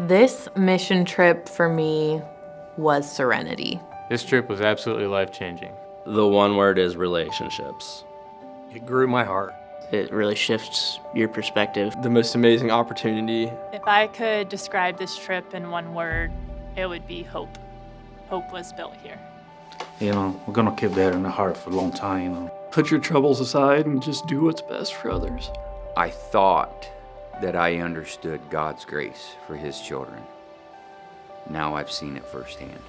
This mission trip for me was serenity. This trip was absolutely life-changing. The one word is relationships. It grew my heart. It really shifts your perspective. The most amazing opportunity. If I could describe this trip in one word, it would be hope. Hope was built here. You know, we're gonna keep that in the heart for a long time, you know. Put your troubles aside and just do what's best for others. I thought that I understood God's grace for His children. Now I've seen it firsthand.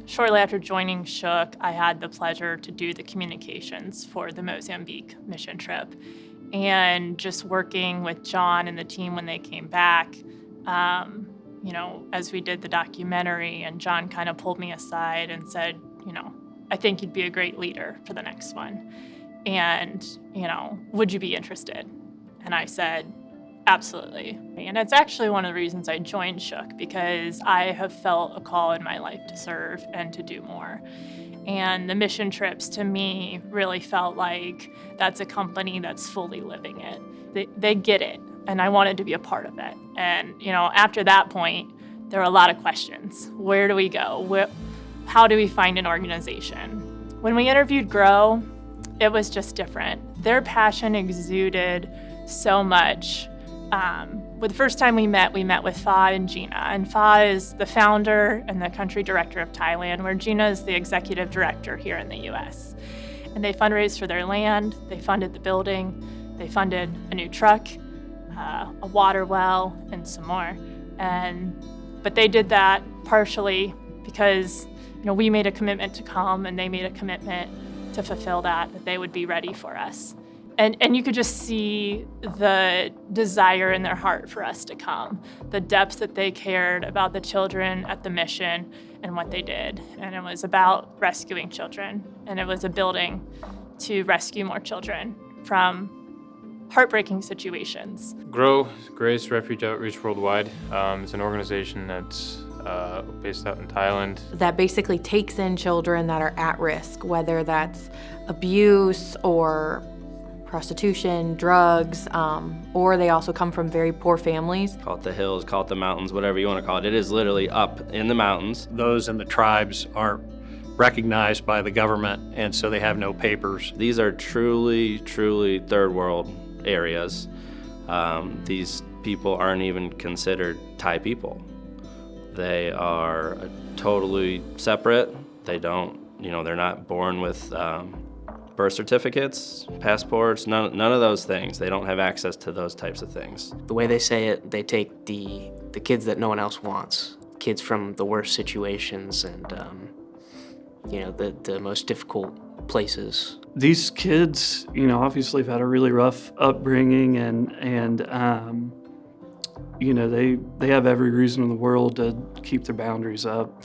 Shortly after joining Shook, I had the pleasure to do the communications for the Mozambique mission trip. And just working with John and the team when they came back, as we did the documentary, and John kind of pulled me aside and said, I think you'd be a great leader for the next one. And, would you be interested? And I said, absolutely. And it's actually one of the reasons I joined Shook, because I have felt a call in my life to serve and to do more. And the mission trips to me really felt like that's a company that's fully living it. They get it, and I wanted to be a part of it. And, after that point, there were a lot of questions. Where do we go? How do we find an organization? When we interviewed Grow, it was just different. Their passion exuded so much. The first time we met with Fa and Gina. And Fa is the founder and the country director of Thailand, where Gina is the executive director here in the U.S. And they fundraised for their land, they funded the building, they funded a new truck, a water well, and some more. But they did that partially because we made a commitment to come, and they made a commitment to fulfill that they would be ready for us. And you could just see the desire in their heart for us to come, the depth that they cared about the children at the mission and what they did. And it was about rescuing children, and it was a building to rescue more children from heartbreaking situations. GROW, Grace Refuge Outreach Worldwide, is an organization that's based out in Thailand. That basically takes in children that are at risk, whether that's abuse or prostitution, drugs, or they also come from very poor families. Call it the hills, call it the mountains, whatever you want to call it. It is literally up in the mountains. Those in the tribes aren't recognized by the government, and so they have no papers. These are truly, truly third world areas. These people aren't even considered Thai people. They are totally separate. They don't, they're not born with birth certificates, passports, none of those things. They don't have access to those types of things. The way they say it, they take the kids that no one else wants, kids from the worst situations and, the most difficult places. These kids, obviously have had a really rough upbringing and they have every reason in the world to keep their boundaries up,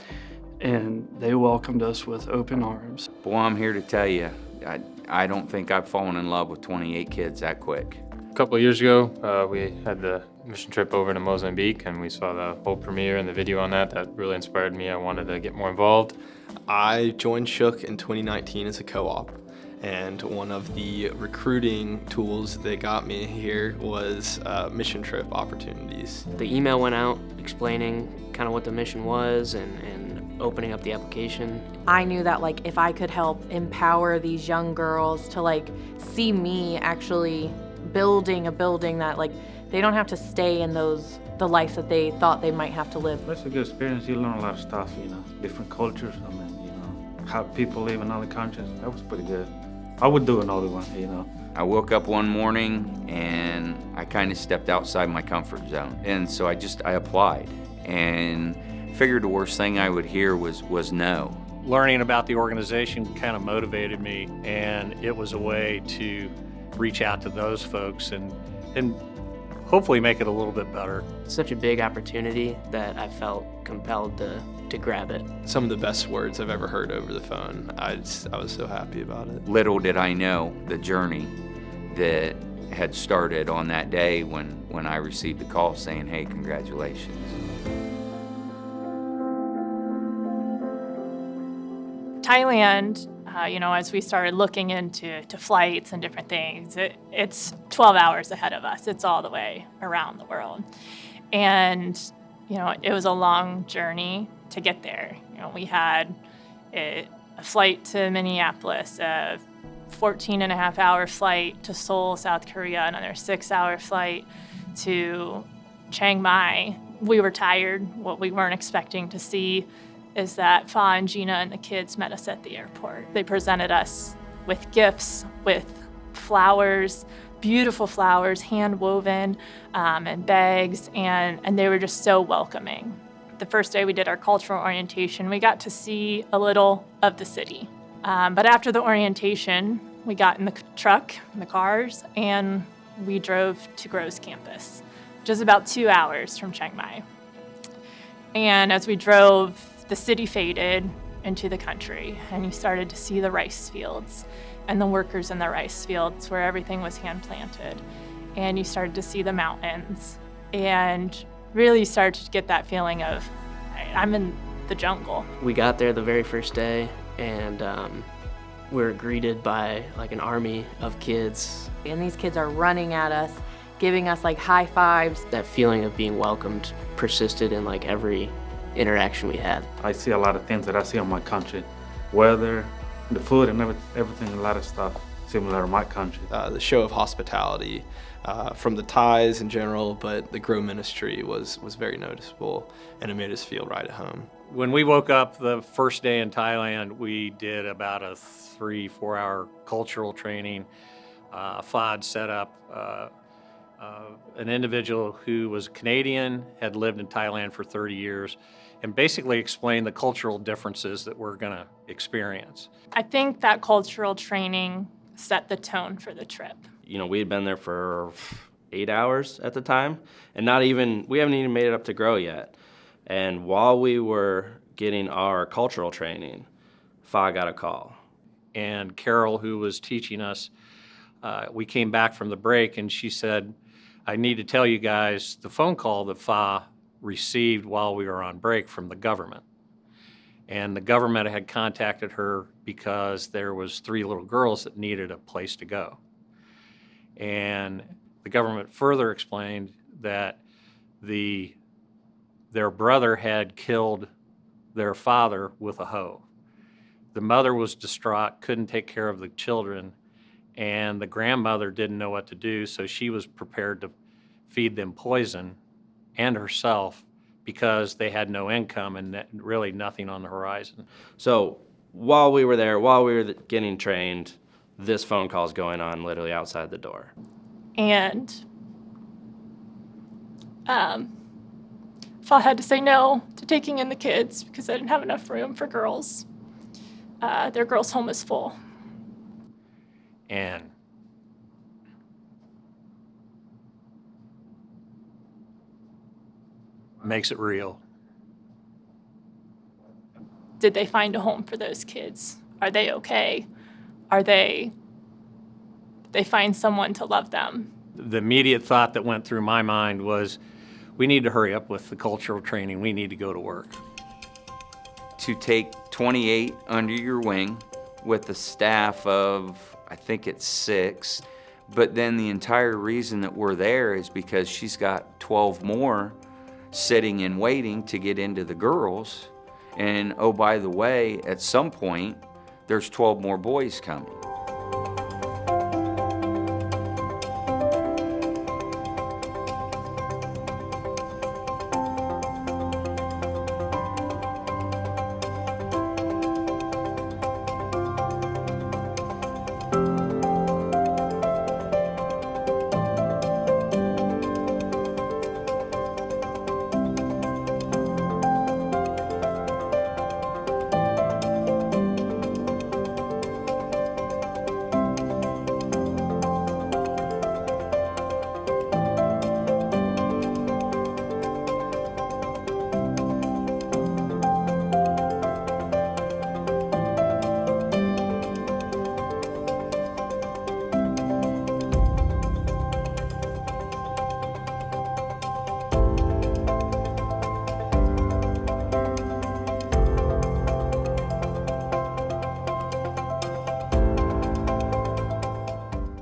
and they welcomed us with open arms. Boy, I'm here to tell you, I don't think I've fallen in love with 28 kids that quick. A couple of years ago, we had the mission trip over to Mozambique, and we saw the whole premiere and the video on that. That really inspired me. I wanted to get more involved. I joined Shook in 2019 as a co-op, and one of the recruiting tools that got me here was mission trip opportunities. The email went out explaining kind of what the mission was and opening up the application. I knew that if I could help empower these young girls to see me actually building a building that they don't have to stay in the life that they thought they might have to live. That's a good experience. You learn a lot of stuff, different cultures. How people live in other countries. That was pretty good. I would do another one, I woke up one morning and I kind of stepped outside my comfort zone. And so I applied and figured the worst thing I would hear was no. Learning about the organization kind of motivated me, and it was a way to reach out to those folks and hopefully make it a little bit better. Such a big opportunity that I felt compelled to grab it. Some of the best words I've ever heard over the phone. I was so happy about it. Little did I know the journey that had started on that day when I received a call saying, hey, congratulations. Thailand, as we started looking into flights and different things, it's 12 hours ahead of us. It's all the way around the world. And, it was a long journey to get there. We had a flight to Minneapolis, a 14-and-a-half-hour flight to Seoul, South Korea, another 6-hour flight to Chiang Mai. We were tired. What we weren't expecting to see is that Fa and Gina and the kids met us at the airport. They presented us with gifts, with flowers, beautiful flowers, hand-woven, and bags, and they were just so welcoming. The first day we did our cultural orientation, we got to see a little of the city. But after the orientation, we got in the truck, in the cars, and we drove to Gro's campus, which is about 2 hours from Chiang Mai. And as we drove, the city faded into the country, and you started to see the rice fields and the workers in the rice fields where everything was hand-planted. And you started to see the mountains, and really started to get that feeling of, I'm in the jungle. We got there the very first day, and we were greeted by like an army of kids. And these kids are running at us, giving us like high fives. That feeling of being welcomed persisted in like every interaction we had. I see a lot of things that I see in my country. Weather, the food and everything, a lot of stuff similar to my country. The show of hospitality from the Thais in general, but the Grow ministry was very noticeable, and it made us feel right at home. When we woke up the first day in Thailand, we did about a 3-4 hour cultural training. FOD set up an individual who was Canadian, had lived in Thailand for 30 years, and basically explained the cultural differences that we're going to experience. I think that cultural training set the tone for the trip. We had been there for 8 hours at the time, and we haven't even made it up to Grow yet. And while we were getting our cultural training, Fa got a call. And Carol, who was teaching us, we came back from the break, and she said, I need to tell you guys the phone call that Fa received while we were on break from the government. And the government had contacted her because there was 3 little girls that needed a place to go. And the government further explained that their brother had killed their father with a hoe. The mother was distraught, couldn't take care of the children, and the grandmother didn't know what to do, so she was prepared to feed them poison and herself because they had no income and really nothing on the horizon. So while we were there, while we were getting trained, this phone call is going on literally outside the door. And Fa had to say no to taking in the kids because they didn't have enough room for girls. Their girls' home is full. And makes it real. Did they find a home for those kids? Are they okay? Did they find someone to love them? The immediate thought that went through my mind was, we need to hurry up with the cultural training. We need to go to work. To take 28 under your wing with a staff of, I think it's 6, but then the entire reason that we're there is because she's got 12 more sitting and waiting to get into the girls. And oh, by the way, at some point, there's 12 more boys coming.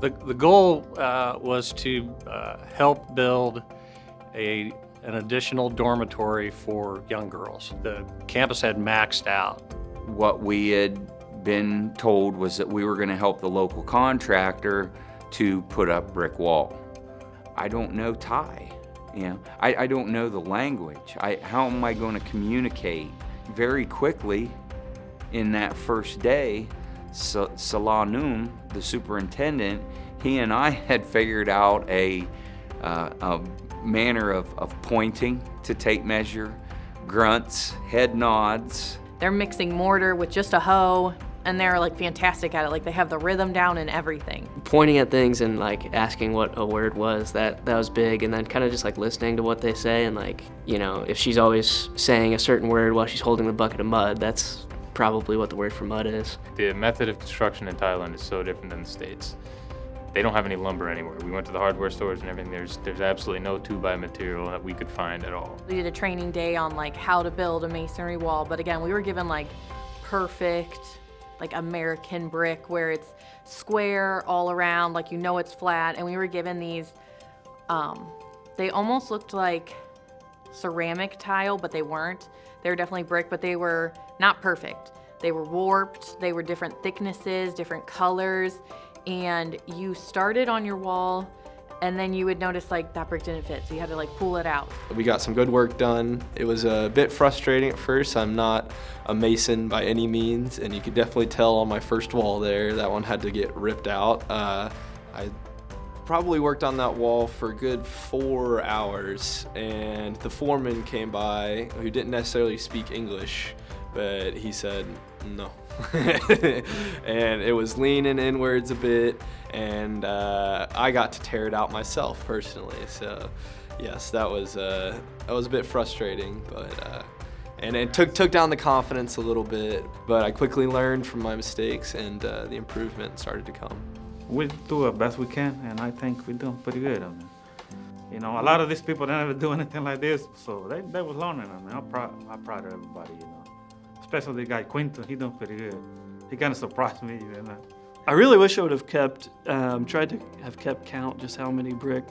The goal was to help build an additional dormitory for young girls. The campus had maxed out. What we had been told was that we were going to help the local contractor to put up brick wall. I don't know Thai, you know. I don't know the language. How am I going to communicate? Very quickly, in that first day, Salanum, the superintendent, he and I had figured out a manner of pointing to tape measure, grunts, head nods. They're mixing mortar with just a hoe, and they're like fantastic at it. Like they have the rhythm down and everything. Pointing at things and like asking what a word was, that was big. And then kind of just like listening to what they say, and like, you know, if she's always saying a certain word while she's holding the bucket of mud, that's probably what the word for mud is. The method of construction in Thailand is so different than the States. They don't have any lumber anywhere. We went to the hardware stores and everything. There's absolutely no 2x material that we could find at all. We did a training day on like how to build a masonry wall, but again, we were given like perfect, like American brick where it's square all around, like you know it's flat, and we were given these, they almost looked like ceramic tile, but they weren't. They were definitely brick, but they were not perfect. They were warped, they were different thicknesses, different colors, and you started on your wall and then you would notice like that brick didn't fit, so you had to like pull it out. We got some good work done. It was a bit frustrating at first. I'm not a mason by any means, and you could definitely tell on my first wall there, that one had to get ripped out. I probably worked on that wall for a good 4 hours, and the foreman came by who didn't necessarily speak English, but he said no. And it was leaning inwards a bit, and I got to tear it out myself personally. So yes, that was a bit frustrating, but and it took down the confidence a little bit, but I quickly learned from my mistakes, and the improvement started to come. We do our best we can, and I think we're doing pretty good. I mean, you know, a lot of these people, they never do anything like this, so they was learning. I mean, I'm proud of everybody, you know. Especially the guy Quinton, he doing pretty good. He kind of surprised me, you know. I really wish I would have tried to have kept count just how many brick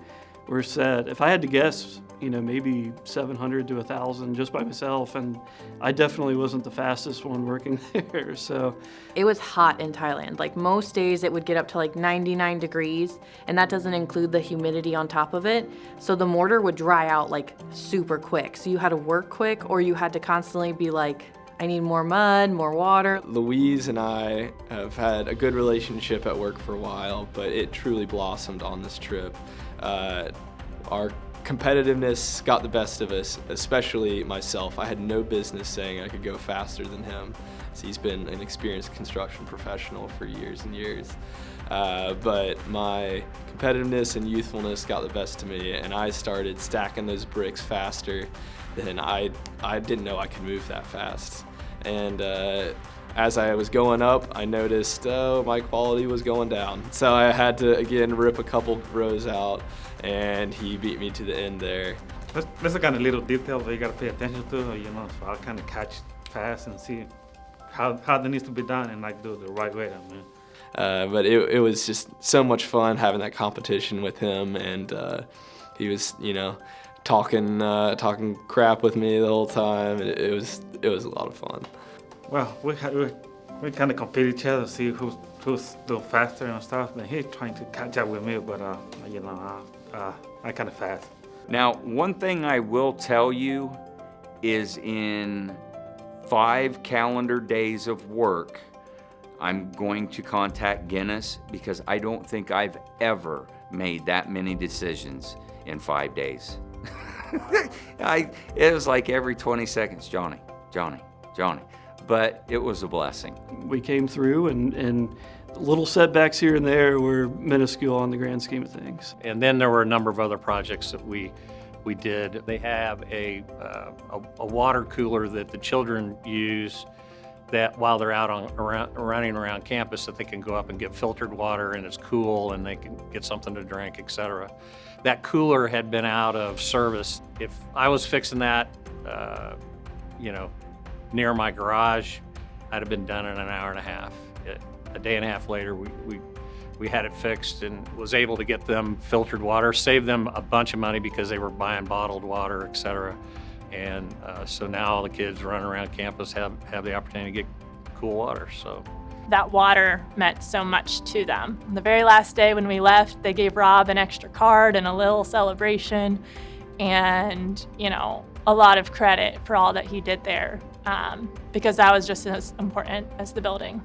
were set. If I had to guess, you know, maybe 700 to 1,000 just by myself, and I definitely wasn't the fastest one working there, so. It was hot in Thailand. Like most days it would get up to like 99 degrees, and that doesn't include the humidity on top of it. So the mortar would dry out like super quick. So you had to work quick, or you had to constantly be like, I need more mud, more water. Louise and I have had a good relationship at work for a while, but it truly blossomed on this trip. Our competitiveness got the best of us, especially myself. I had no business saying I could go faster than him. So he's been an experienced construction professional for years and years. But my competitiveness and youthfulness got the best of me, and I started stacking those bricks faster than I didn't know I could move that fast. And as I was going up, I noticed, my quality was going down. So I had to, again, rip a couple rows out, and he beat me to the end there. That's the kind of little details that you got to pay attention to, you know, so I'll kind of catch fast and see how that needs to be done and like do it the right way, I mean. But it was just so much fun having that competition with him, and he was, you know, talking crap with me the whole time. It was a lot of fun. Well, we kind of compete each other, see who's doing faster and stuff. And he's trying to catch up with me, but you know, I kind of fast. Now, one thing I will tell you is in 5 calendar days of work, I'm going to contact Guinness, because I don't think I've ever made that many decisions in 5 days. It was like every 20 seconds, Johnny. But it was a blessing. We came through, and little setbacks here and there were minuscule on the grand scheme of things. And then there were a number of other projects that we did. They have a water cooler that the children use, that while they're out running around campus, that they can go up and get filtered water, and it's cool, and they can get something to drink, etc. That cooler had been out of service. If I was fixing that, you know, near my garage, I'd have been done in an hour and a half. A day and a half later, we We had it fixed and was able to get them filtered water, save them a bunch of money because they were buying bottled water, et cetera. And so now the kids running around campus have the opportunity to get cool water. So that water meant so much to them. On the very last day when we left, they gave Rob an extra card and a little celebration, and a lot of credit for all that he did there, because that was just as important as the building.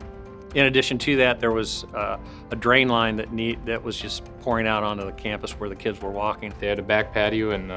in addition to that, there was a drain line that was just pouring out onto the campus where the kids were walking. They had a back patio, and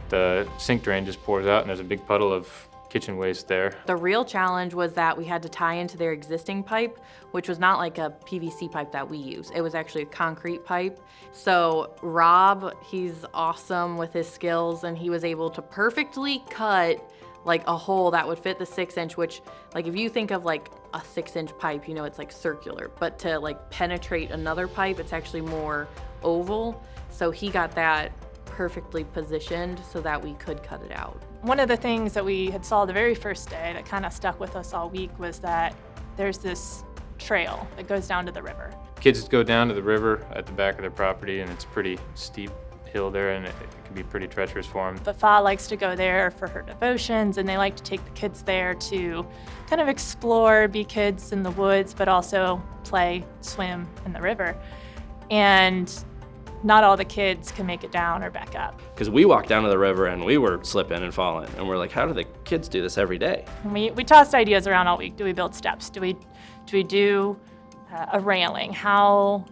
the sink drain just pours out, and there's a big puddle of kitchen waste there. The real challenge was that we had to tie into their existing pipe, which was not like a PVC pipe that we use. It was actually a concrete pipe. So Rob, he's awesome with his skills, and he was able to perfectly cut like a hole that would fit the 6-inch, which like if you think of like a 6-inch pipe, you know, it's like circular, but to like penetrate another pipe, it's actually more oval. So he got that perfectly positioned so that we could cut it out. One of the things that we had saw the very first day that kind of stuck with us all week was that there's this trail that goes down to the river. Kids go down to the river at the back of their property, and it's pretty steep hill there, and it can be pretty treacherous for them. But Fa likes to go there for her devotions, and they like to take the kids there to kind of explore, be kids in the woods, but also play, swim in the river. And not all the kids can make it down or back up. Because we walked down to the river and we were slipping and falling, and we're like, how do the kids do this every day? And we tossed ideas around all week. Do we build steps? Do we do a railing? How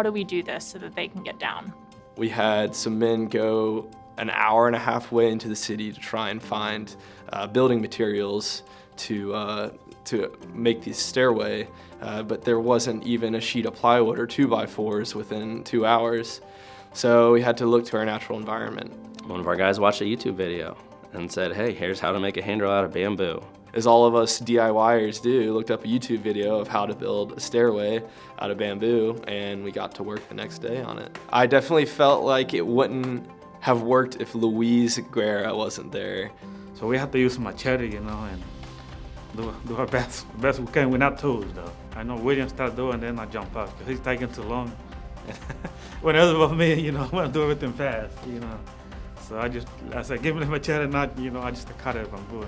do we do this so that they can get down? We had some men go an hour and a half way into the city to try and find building materials to make the stairway, but there wasn't even a sheet of plywood or 2x4s within 2 hours. So we had to look to our natural environment. One of our guys watched a YouTube video and said, hey, here's how to make a handrail out of bamboo. As all of us DIYers do, looked up a YouTube video of how to build a stairway out of bamboo, and we got to work the next day on it. I definitely felt like it wouldn't have worked if Louise Guerra wasn't there. So we have to use machete, and do our best we can with our tools, though. I know William started doing, then I jump up, because he's taking too long. When it was about me, I want to do everything fast, So I said, give me the machete, not, I just cut it from wood.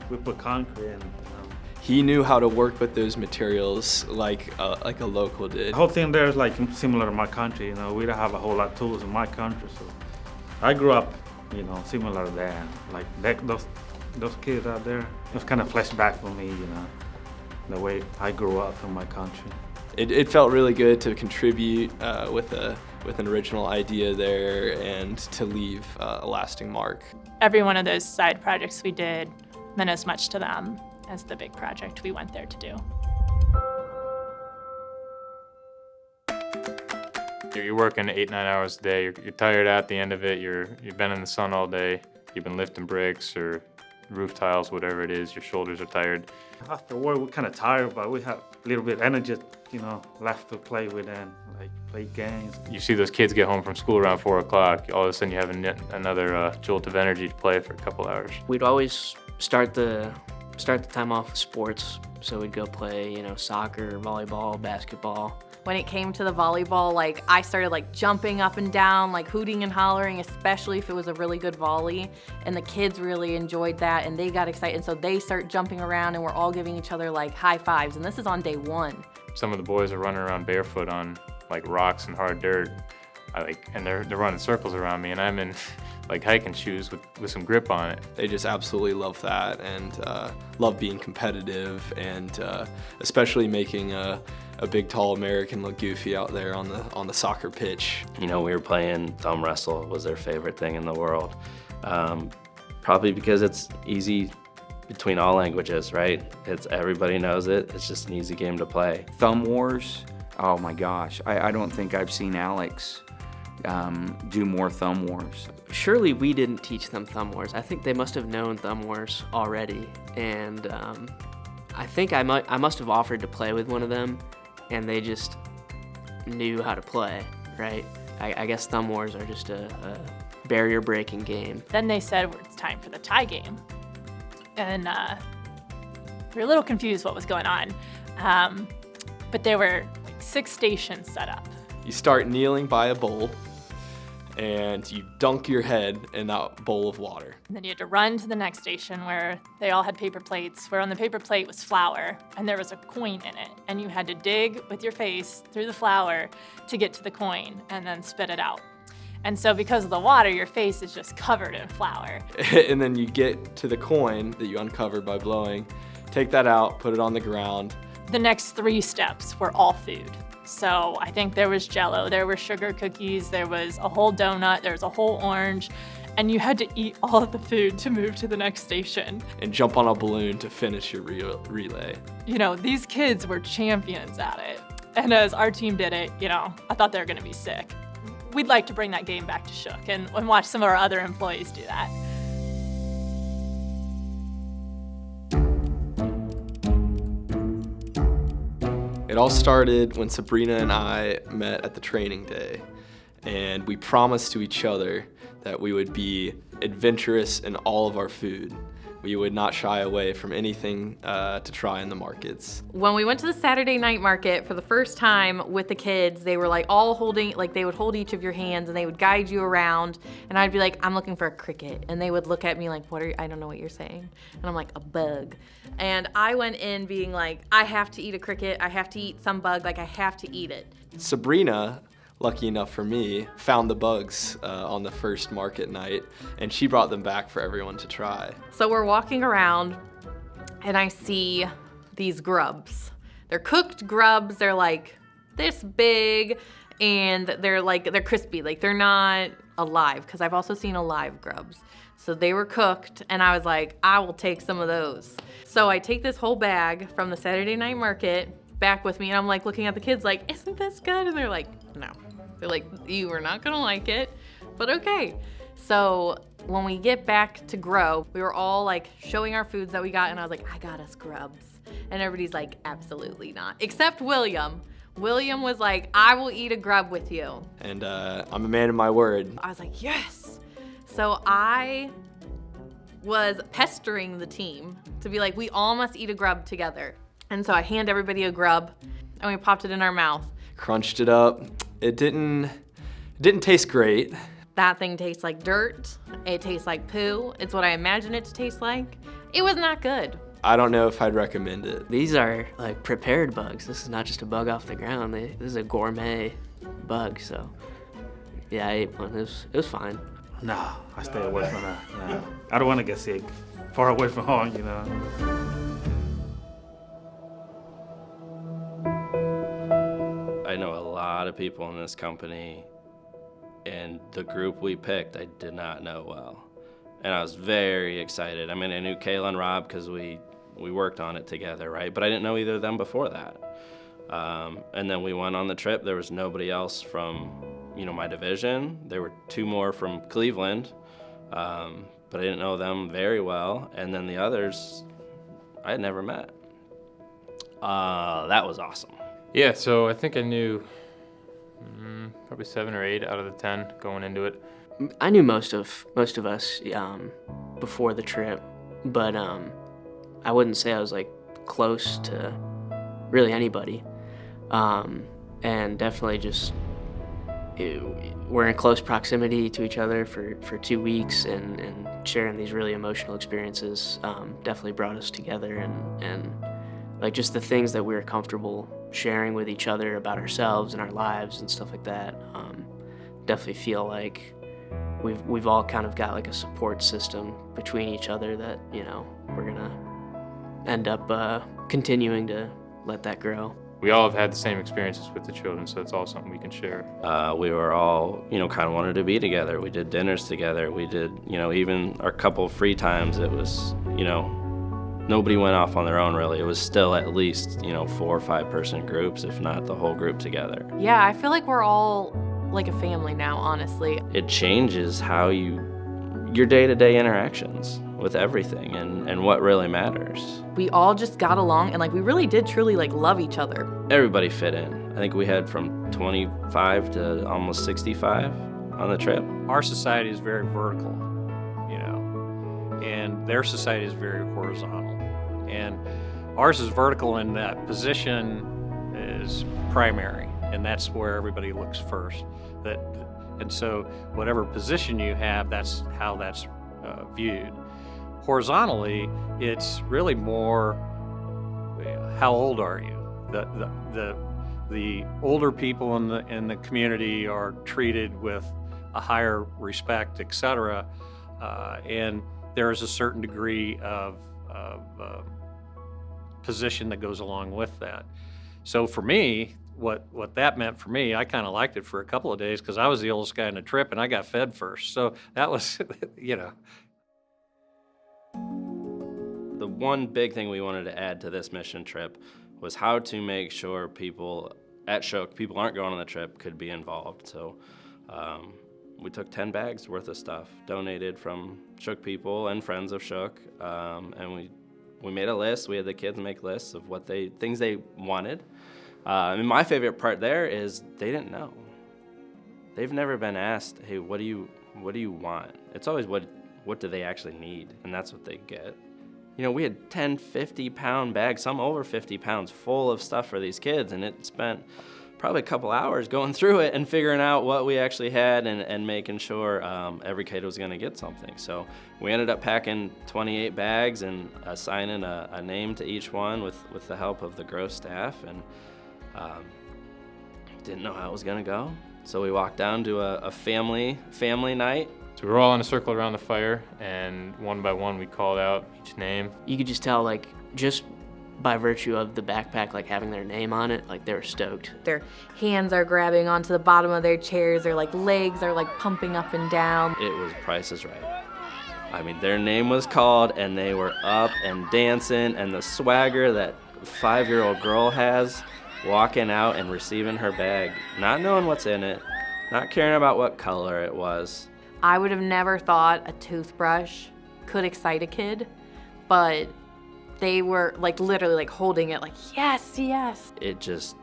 We put concrete in. He knew how to work with those materials like a local did. The whole thing there is like similar to my country. We don't have a whole lot of tools in my country, so I grew up, similar to that. Like those kids out there, it was kind of flashback for me, the way I grew up in my country. It felt really good to contribute with an original idea there and to leave a lasting mark. Every one of those side projects we did meant as much to them as the big project we went there to do. You're working 8-9 hours a day. You're tired at the end of it. You've been in the sun all day. You've been lifting bricks or roof tiles, whatever it is. Your shoulders are tired. After work, we're kind of tired, but we have a little bit of energy, left to play with and play games. You see those kids get home from school around 4 o'clock. All of a sudden, you have another jolt of energy to play for a couple hours. We'd always start the time off with sports. So we'd go play, soccer, volleyball, basketball. When it came to the volleyball, I started jumping up and down, hooting and hollering, especially if it was a really good volley. And the kids really enjoyed that, and they got excited. And so they start jumping around, and we're all giving each other high fives. And this is on day 1. Some of the boys are running around barefoot on rocks and hard dirt. And they're running circles around me, and I'm in hiking shoes with some grip on it. They just absolutely love that and love being competitive, and especially making a big tall American look goofy out there on the soccer pitch. We were playing thumb wrestle. It was their favorite thing in the world. Probably because it's easy between all languages, right? Everybody knows it. It's just an easy game to play. Thumb wars, oh my gosh. I don't think I've seen Alex do more thumb wars. Surely we didn't teach them thumb wars. I think they must have known thumb wars already, and I think I must have offered to play with one of them, and they just knew how to play, right? I guess thumb wars are just a barrier-breaking game. Then they said it's time for the tie game, and we were a little confused what was going on, but there were 6 stations set up. You start kneeling by a bowl, and you dunk your head in that bowl of water. And then you had to run to the next station where they all had paper plates, where on the paper plate was flour, and there was a coin in it. And you had to dig with your face through the flour to get to the coin and then spit it out. And so because of the water, your face is just covered in flour. And then you get to the coin that you uncovered by blowing, take that out, put it on the ground. The next 3 steps were all food. So I think there was Jell-O, there were sugar cookies, there was a whole donut, there was a whole orange, and you had to eat all of the food to move to the next station. And jump on a balloon to finish your relay. You know, these kids were champions at it. And as our team did it, you know, I thought they were gonna be sick. We'd like to bring that game back to Shook and watch some of our other employees do that. It all started when Sabrina and I met at the training day, and we promised to each other that we would be adventurous in all of our food. We would not shy away from anything to try in the markets. When we went to the Saturday night market for the first time with the kids, they were like all holding, like they would hold each of your hands and they would guide you around. And I'd be like, I'm looking for a cricket. And they would look at me like, what are you? I don't know what you're saying. And I'm like, a bug. And I went in being like, I have to eat a cricket. I have to eat some bug. Like I have to eat it. Sabrina, lucky enough for me, found the bugs on the first market night, and she brought them back for everyone to try. So we're walking around and I see these grubs. They're cooked grubs. They're like this big and they're crispy. Like they're not alive, because I've also seen alive grubs. So they were cooked and I was like, I will take some of those. So I take this whole bag from the Saturday night market back with me and I'm like looking at the kids like, isn't this good? And they're like, no. They're like, you are not gonna like it, but okay. So when we get back to Grow, we were all like showing our foods that we got and I was like, I got us grubs. And everybody's like, absolutely not. Except William. William was like, I will eat a grub with you. And I'm a man of my word. I was like, yes. So I was pestering the team to be like, we all must eat a grub together. And so I hand everybody a grub and we popped it in our mouth. Crunched it up. It didn't taste great. That thing tastes like dirt. It tastes like poo. It's what I imagine it to taste like. It was not good. I don't know if I'd recommend it. These are like prepared bugs. This is not just a bug off the ground. This is a gourmet bug. So yeah, I ate one. It was fine. No, I stay away from that. No. I don't want to get sick. Far away from home, you know. I know a lot of people in this company, and the group we picked I did not know well. And I was very excited. I mean, I knew Kayla and Rob because we worked on it together, right? But I didn't know either of them before that. And then we went on the trip. There was nobody else from, my division. There were 2 more from Cleveland, but I didn't know them very well. And then the others I had never met. That was awesome. Yeah, so I think I knew probably 7 or 8 out of the 10 going into it. I knew most of us before the trip, but I wouldn't say I was like close to really anybody. And definitely just we're in close proximity to each other for 2 weeks, and sharing these really emotional experiences definitely brought us together, and like just the things that we were comfortable sharing with each other about ourselves and our lives and stuff like that. Definitely feel like we've all kind of got like a support system between each other that, we're gonna end up continuing to let that grow. We all have had the same experiences with the children, so it's all something we can share. We were all, kind of wanted to be together. We did dinners together. We did, even our couple of free times, it was, nobody went off on their own, really. It was still at least, 4 or 5 person groups, if not the whole group together. Yeah, I feel like we're all like a family now, honestly. It changes how your day-to-day interactions with everything and what really matters. We all just got along and we really did truly love each other. Everybody fit in. I think we had from 25 to almost 65 on the trip. Our society is very vertical, and their society is very horizontal. And ours is vertical in that position is primary, and that's where everybody looks first. And so whatever position you have, that's how that's viewed. Horizontally, it's really more, how old are you? The older people in the community are treated with a higher respect, etc. And there is a certain degree of position that goes along with that. So for me, what that meant for me, I kind of liked it for a couple of days because I was the oldest guy in the trip and I got fed first. So that was, you know. The one big thing we wanted to add to this mission trip was how to make sure people at Shook, people aren't going on the trip, could be involved. So we took 10 bags worth of stuff donated from Shook people and friends of Shook, and we made a list. We had the kids make lists of things they wanted. And my favorite part there is they didn't know. They've never been asked, hey, what do you want? It's always what do they actually need, and that's what they get. You know, we had 10 50-pound bags, some over 50 pounds, full of stuff for these kids, and it spent probably a couple hours going through it and figuring out what we actually had and making sure every kid was going to get something. So we ended up packing 28 bags and assigning a name to each one with the help of the Gross staff, and didn't know how it was going to go. So we walked down to a family night. So we were all in a circle around the fire, and one by one we called out each name. You could just tell, like, just by virtue of the backpack, like, having their name on it, like, they were stoked. Their hands are grabbing onto the bottom of their chairs, their like legs are like pumping up and down. It was Price is Right. I mean, their name was called, and they were up and dancing, and the swagger that 5-year-old girl has, walking out and receiving her bag, not knowing what's in it, not caring about what color it was. I would have never thought a toothbrush could excite a kid, but they were like literally like holding it like, yes, yes. It just,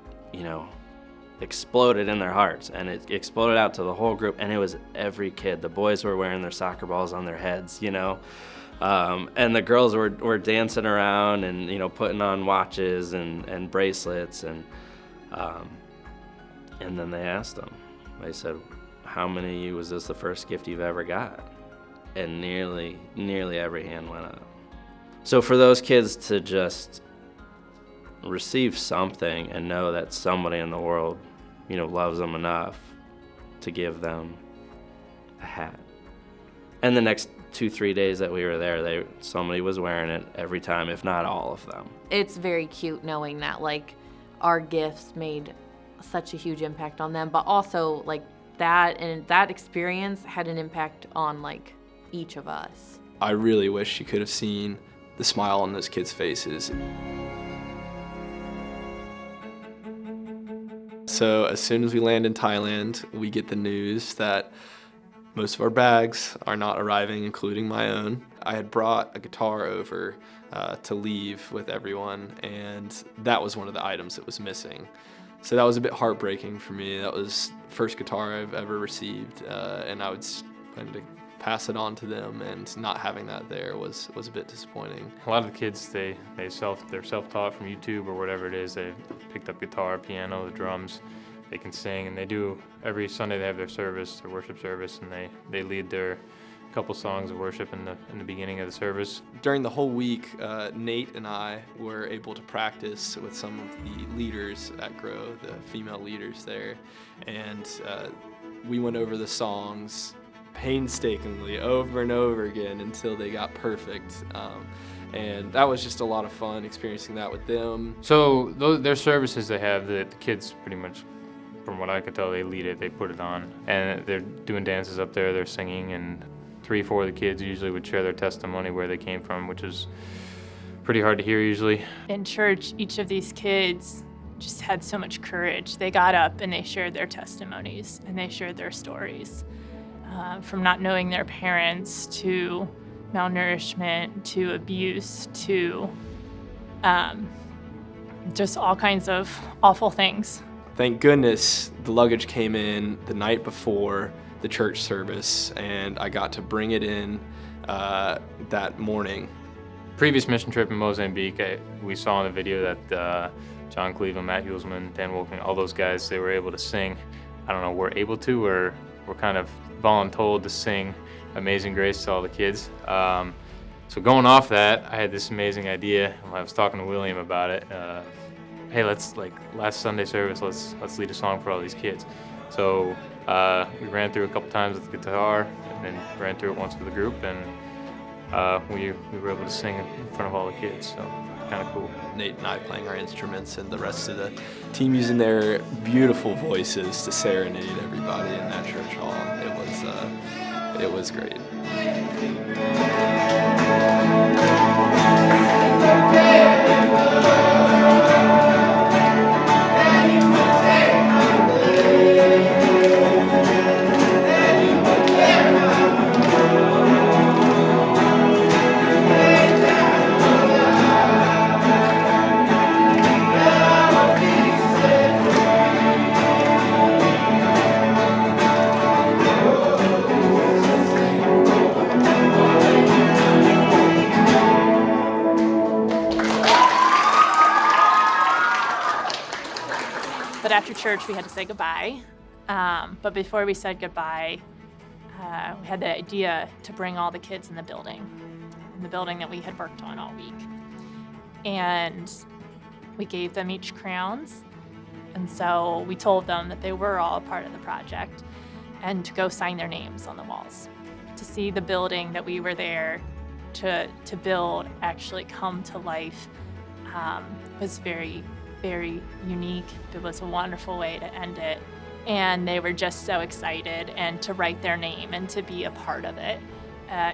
exploded in their hearts, and it exploded out to the whole group, and it was every kid. The boys were wearing their soccer balls on their heads, and the girls were dancing around and, putting on watches and bracelets, and then they asked them, they said, how many of you, was this the first gift you've ever got? And nearly every hand went up. So for those kids to just receive something and know that somebody in the world, loves them enough to give them a hat. And the next 2-3 days that we were there, somebody was wearing it every time, if not all of them. It's very cute knowing that like our gifts made such a huge impact on them, but also like that experience had an impact on like each of us. I really wish you could have seen the smile on those kids' faces. So as soon as we land in Thailand, we get the news that most of our bags are not arriving, including my own. I had brought a guitar over to leave with everyone, and that was one of the items that was missing. So that was a bit heartbreaking for me. That was the first guitar I've ever received, and I was planning to pass it on to them, and not having that there was a bit disappointing. A lot of the kids, they're self-taught from YouTube or whatever it is. They picked up guitar, piano, the drums. They can sing, and they do every Sunday. They have their service, their worship service, and they lead their couple songs of worship in the beginning of the service. During the whole week, Nate and I were able to practice with some of the leaders at Grow, the female leaders there, and we went over the songs painstakingly over and over again until they got perfect. And that was just a lot of fun experiencing that with them. So their services they have, the kids pretty much, from what I could tell, they lead it, they put it on. And they're doing dances up there, they're singing, and 3-4 of the kids usually would share their testimony where they came from, which is pretty hard to hear usually. In church, each of these kids just had so much courage. They got up and they shared their testimonies and they shared their stories. From not knowing their parents to malnourishment to abuse to just all kinds of awful things. Thank goodness the luggage came in the night before the church service, and I got to bring it in that morning. Previous mission trip in Mozambique, we saw in the video that John Cleveland, Matt Hulsman, Dan Wolfing, all those guys, they were able to sing. I don't know, we're able to, or we're kind of voluntold to sing Amazing Grace to all the kids. So going off that, I had this amazing idea. I was talking to William about it. Hey, let's, like, last Sunday service, let's lead a song for all these kids. So we ran through a couple times with the guitar, and then ran through it once with the group, and we were able to sing in front of all the kids, so kind of cool. Nate and I playing our instruments, and the rest of the team using their beautiful voices to serenade everybody in that church hall. It was great. But after church, we had to say goodbye. But before we said goodbye, we had the idea to bring all the kids in the building that we had worked on all week. And we gave them each crayons. And so we told them that they were all a part of the project and to go sign their names on the walls. To see the building that we were there to build actually come to life was very, very unique. It was a wonderful way to end it. And they were just so excited, and to write their name and to be a part of it.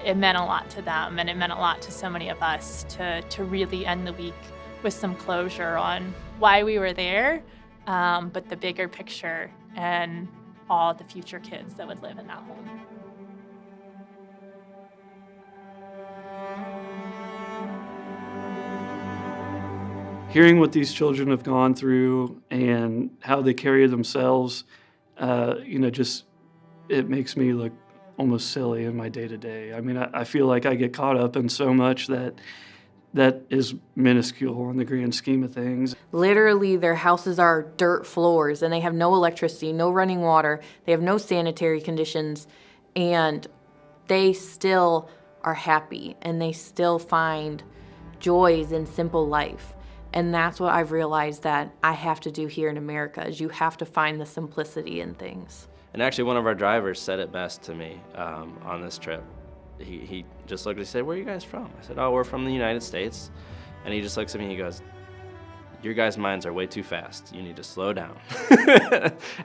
It meant a lot to them, and it meant a lot to so many of us to really end the week with some closure on why we were there, but the bigger picture and all the future kids that would live in that home. Hearing what these children have gone through and how they carry themselves, just it makes me look almost silly in my day-to-day. I mean, I feel like I get caught up in so much that is minuscule in the grand scheme of things. Literally, their houses are dirt floors, and they have no electricity, no running water. They have no sanitary conditions, and they still are happy, and they still find joys in simple life. And that's what I've realized that I have to do here in America, is you have to find the simplicity in things. And actually, one of our drivers said it best to me on this trip. He just looked and said, "Where are you guys from?" I said, "Oh, we're from the United States." And he just looks at me and he goes, "Your guys' minds are way too fast. You need to slow down."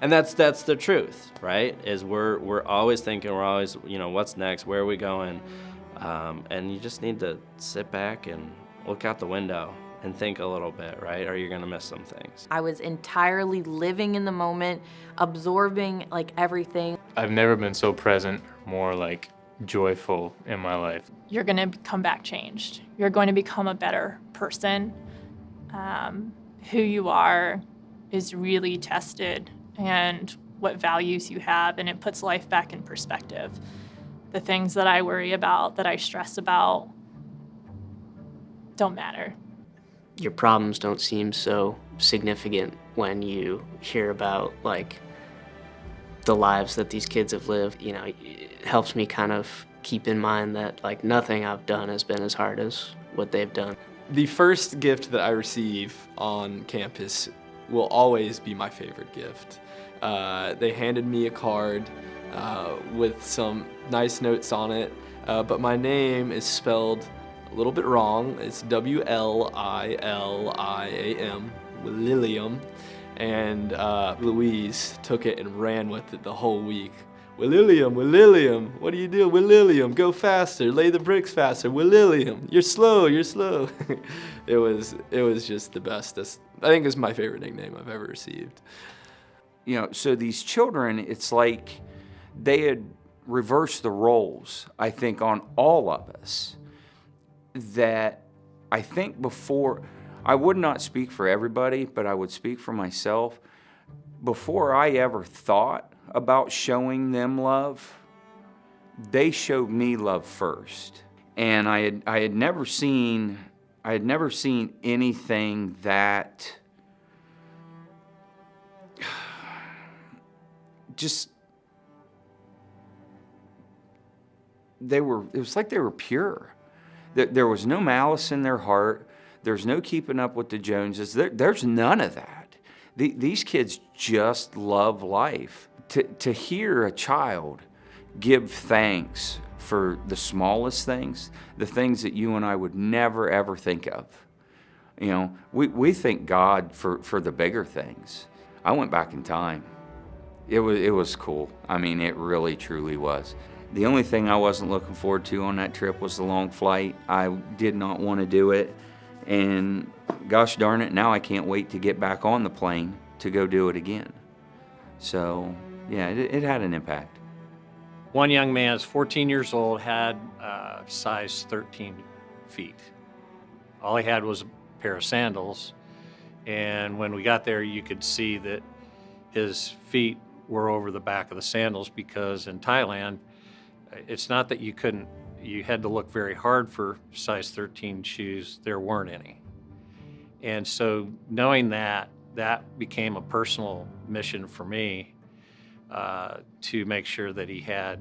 And that's the truth, right? Is we're always thinking, we're always, what's next? Where are we going? And you just need to sit back and look out the window and think a little bit, right? Or you're gonna miss some things. I was entirely living in the moment, absorbing like everything. I've never been so present, more like joyful in my life. You're going to come back changed. You're going to become a better person. Who you are is really tested, and what values you have, and it puts life back in perspective. The things that I worry about, that I stress about, don't matter. Your problems don't seem so significant when you hear about, like, the lives that these kids have lived. It helps me kind of keep in mind that, like, nothing I've done has been as hard as what they've done. The first gift that I receive on campus will always be my favorite gift. They handed me a card with some nice notes on it, but my name is spelled a little bit wrong. It's William, William, and Louise took it and ran with it the whole week. William, what do you do? William, go faster, lay the bricks faster. William, you're slow. It was just the best. I think it's my favorite nickname I've ever received. So these children, it's like they had reversed the roles, I think, on all of us. That I think before, I would not speak for everybody, but I would speak for myself. Before I ever thought about showing them love, they showed me love first. And I had never seen anything that just, it was like they were pure. There was no malice in their heart. There's no keeping up with the Joneses. There's none of that. These kids just love life. To hear a child give thanks for the smallest things, the things that you and I would never, ever think of. You know, we thank God for the bigger things. I went back in time. It was cool. I mean, it really, truly was. The only thing I wasn't looking forward to on that trip was the long flight. I did not want to do it. And gosh darn it, now I can't wait to get back on the plane to go do it again. So, yeah, it had an impact. One young man is 14 years old, had size 13 feet. All he had was a pair of sandals. And when we got there, you could see that his feet were over the back of the sandals, because in Thailand, it's not that you had to look very hard for size 13 shoes. There weren't any. And so knowing that became a personal mission for me, to make sure that he had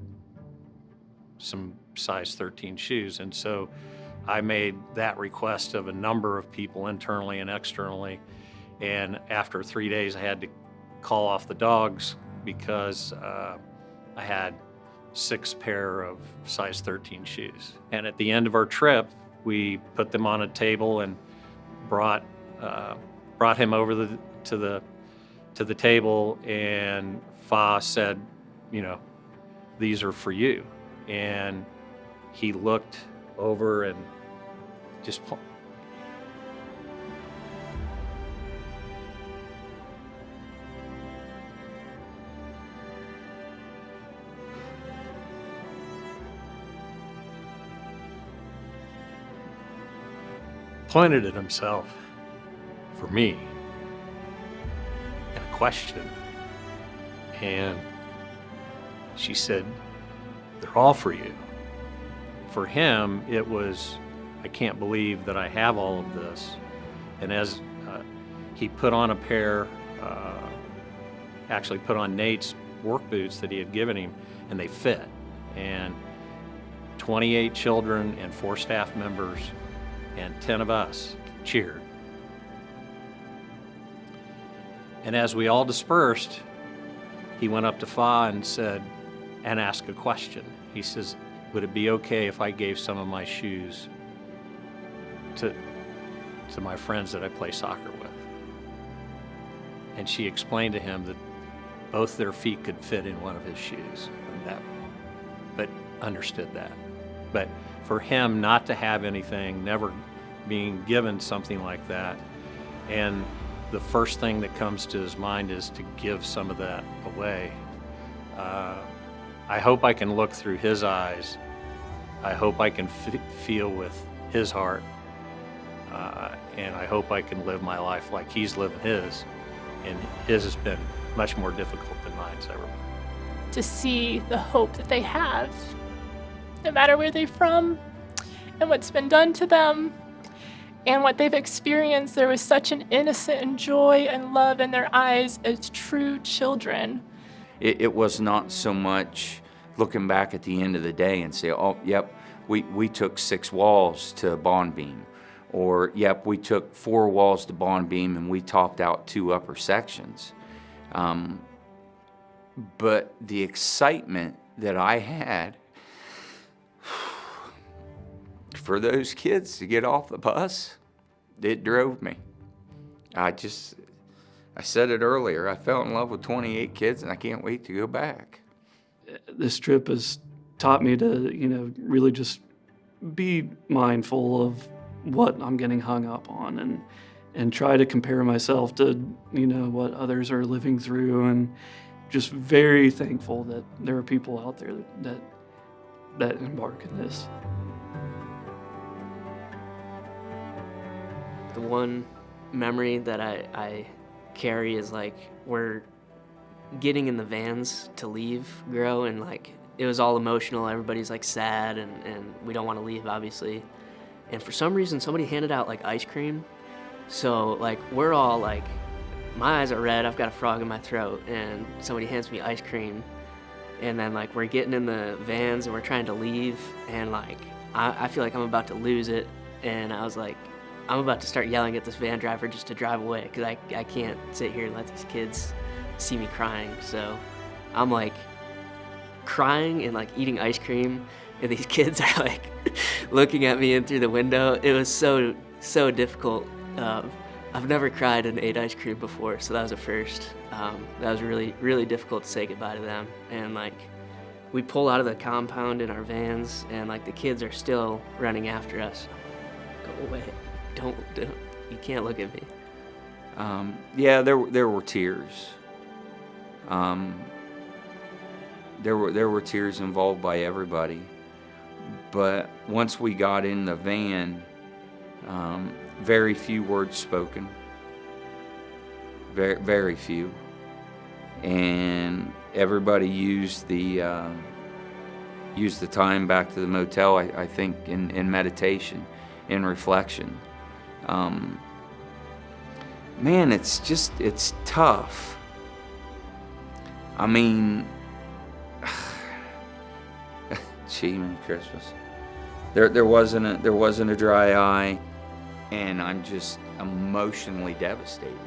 some size 13 shoes. And so I made that request of a number of people internally and externally. And after 3 days, I had to call off the dogs because I had 6 pair of size 13 shoes. And at the end of our trip, we put them on a table and brought him over to the table, and Fa said, you know, these are for you. And he looked over and just pointed at himself for me and a question. And she said, they're all for you. For him, it was, I can't believe that I have all of this. And as he put on a pair, actually put on Nate's work boots that he had given him, and they fit. And 28 children and 4 staff members and 10 of us cheered. And as we all dispersed, he went up to Fa and said, and asked a question. He says, would it be okay if I gave some of my shoes to my friends that I play soccer with? And she explained to him that both their feet could fit in one of his shoes, but understood that. But for him not to have anything, never being given something like that, and the first thing that comes to his mind is to give some of that away. I hope I can look through his eyes. I hope I can feel with his heart. And I hope I can live my life like he's living his. And his has been much more difficult than mine's ever been. To see the hope that they have, no matter where they're from and what's been done to them and what they've experienced, there was such an innocent joy and love in their eyes as true children. It was not so much looking back at the end of the day and say, oh, yep, we took 6 walls to bond beam. Or, yep, we took 4 walls to bond beam and we topped out 2 upper sections. But the excitement that I had for those kids to get off the bus, it drove me. I said it earlier, I fell in love with 28 kids and I can't wait to go back. This trip has taught me to, really just be mindful of what I'm getting hung up on and try to compare myself to, what others are living through, and just very thankful that there are people out there that embark in this. The one memory that I carry is we're getting in the vans to leave Grow, and it was all emotional. Everybody's sad and we don't want to leave, obviously. And for some reason somebody handed out ice cream. So we're all my eyes are red, I've got a frog in my throat, and somebody hands me ice cream. And then like we're getting in the vans and we're trying to leave, and like I feel like I'm about to lose it. And I was like, I'm about to start yelling at this van driver just to drive away, because I can't sit here and let these kids see me crying. So I'm like crying and like eating ice cream, and these kids are like looking at me in through the window. It was so difficult. I've never cried and ate ice cream before, so that was a first. That was really difficult to say goodbye to them. And like we pull out of the compound in our vans, and like the kids are still running after us. Go away. Don't, you can't look at me. Yeah, there were tears. There were tears involved by everybody. But once we got in the van, very few words spoken. Very few. And everybody used the time back to the motel, I think, in meditation, in reflection. Man, it's tough. I mean, gee, Christmas. There wasn't a dry eye, and I'm just emotionally devastated.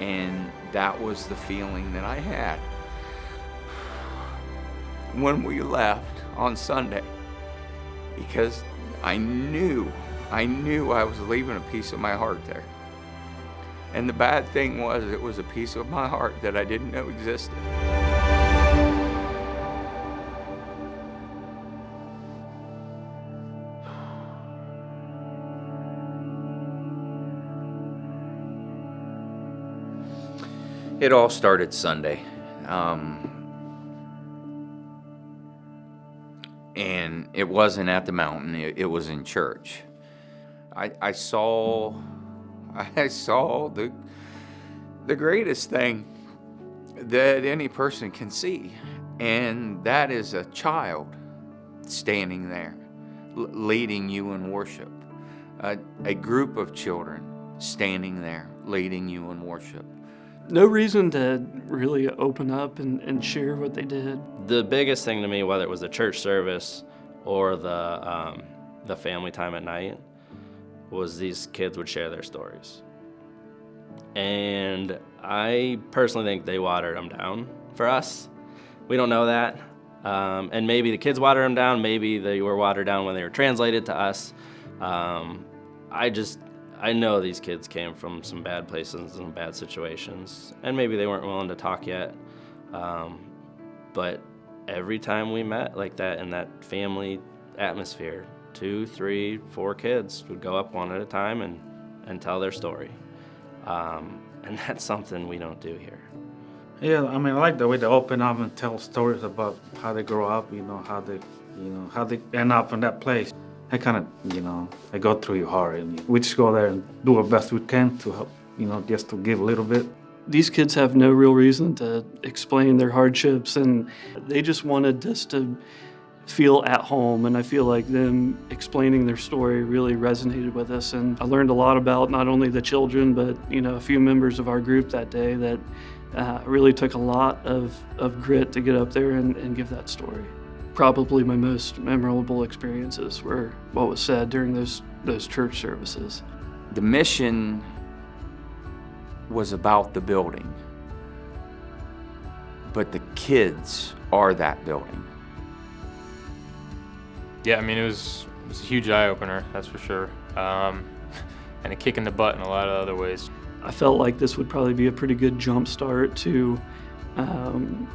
And that was the feeling that I had when we left on Sunday, because I knew I was leaving a piece of my heart there. And the bad thing was, it was a piece of my heart that I didn't know existed. It all started Sunday. And it wasn't at the mountain, it was in church. I saw the greatest thing that any person can see, and that is a child standing there leading you in worship. A group of children standing there leading you in worship. No reason to really open up and share what they did. The biggest thing to me, whether it was the church service or the family time at night, was these kids would share their stories. And I personally think they watered them down for us. We don't know that. And maybe the kids watered them down, maybe they were watered down when they were translated to us. I know these kids came from some bad places and bad situations, and maybe they weren't willing to talk yet. But every time we met like that in that family atmosphere, 2, 3, 4 kids would go up one at a time and tell their story. And that's something we don't do here. Yeah, I mean, I like the way they open up and tell stories about how they grow up, how they end up in that place. They kind of, they go through your heart, and we just go there and do our best we can to help, just to give a little bit. These kids have no real reason to explain their hardships, and they just wanted us to feel at home, and I feel like them explaining their story really resonated with us. And I learned a lot about not only the children, but a few members of our group that day that really took a lot of grit to get up there and give that story. Probably my most memorable experiences were what was said during those church services. The mission was about the building, but the kids are that building. Yeah, I mean, it was a huge eye-opener, that's for sure. And a kick in the butt in a lot of other ways. I felt like this would probably be a pretty good jump start to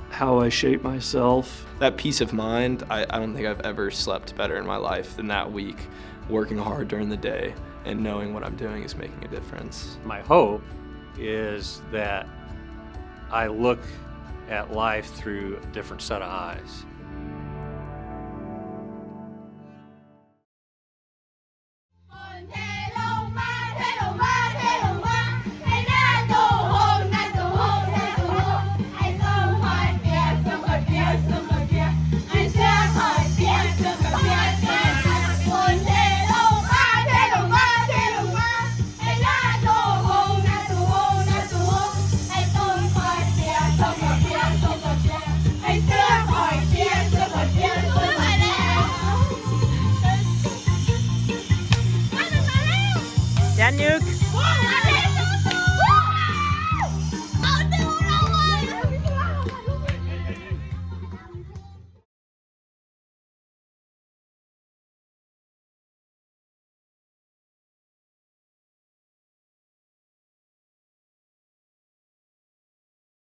how I shape myself. That peace of mind, I don't think I've ever slept better in my life than that week, working hard during the day and knowing what I'm doing is making a difference. My hope is that I look at life through a different set of eyes. Daniuk.